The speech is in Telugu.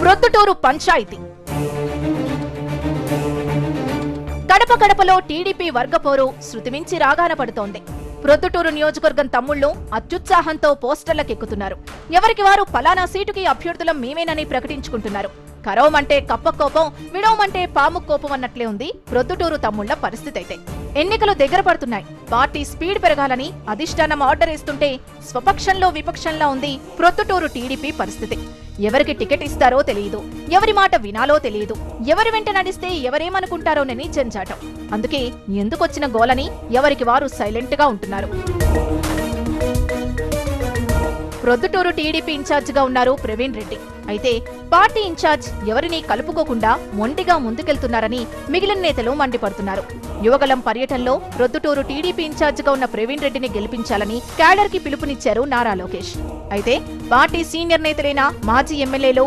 ప్రొద్దుటూరు పంచాయతీ. గడప గడపలో టీడీపీ వర్గపోరు శృతిమించి రాగాన పడుతోంది. ప్రొద్దుటూరు నియోజకవర్గం తమ్ముళ్లు అత్యుత్సాహంతో పోస్టర్లకెక్కుతున్నారు. ఎవరికి వారు పలానా సీటుకి అభ్యర్థులం మేమేనని ప్రకటించుకుంటున్నారు. కరవమంటే కప్ప కోపం, విడవమంటే పాము కోపం అన్నట్లే ఉంది ప్రొద్దుటూరు తమ్ముళ్ల పరిస్థితి. అయితే ఎన్నికలు దగ్గర పడుతున్నాయి. పార్టీ స్పీడ్ పెరగాలని అధిష్టానం ఆర్డర్ ఇస్తుంటే స్వపక్షంలో విపక్షంలా ఉంది ప్రొద్దుటూరు టీడీపీ పరిస్థితి. ఎవరికి టికెట్ ఇస్తారో తెలియదు, ఎవరి మాట వినాలో తెలియదు, ఎవరి వెంట నడిస్తే ఎవరేమనుకుంటారోనని జంజాటం. అందుకే ఎందుకొచ్చిన గోలని ఎవరికి వారు సైలెంట్ గా ఉంటున్నారు. ప్రొద్దుటూరు టీడీపీ ఇన్ఛార్జిగా ఉన్నారు ప్రవీణ్ రెడ్డి. అయితే పార్టీ ఇన్ఛార్జ్ ఎవరిని కలుపుకోకుండా మొండిగా ముందుకెళ్తున్నారని మిగిలిన నేతలు మండిపడుతున్నారు. యువగలం పర్యటనలో ప్రొద్దుటూరు టీడీపీ ఇన్ఛార్జిగా ఉన్న ప్రవీణ్ రెడ్డిని గెలిపించాలని క్యాడర్ కి పిలుపునిచ్చారు నారా లోకేష్. అయితే పార్టీ సీనియర్ నేతలైన మాజీ ఎమ్మెల్యేలు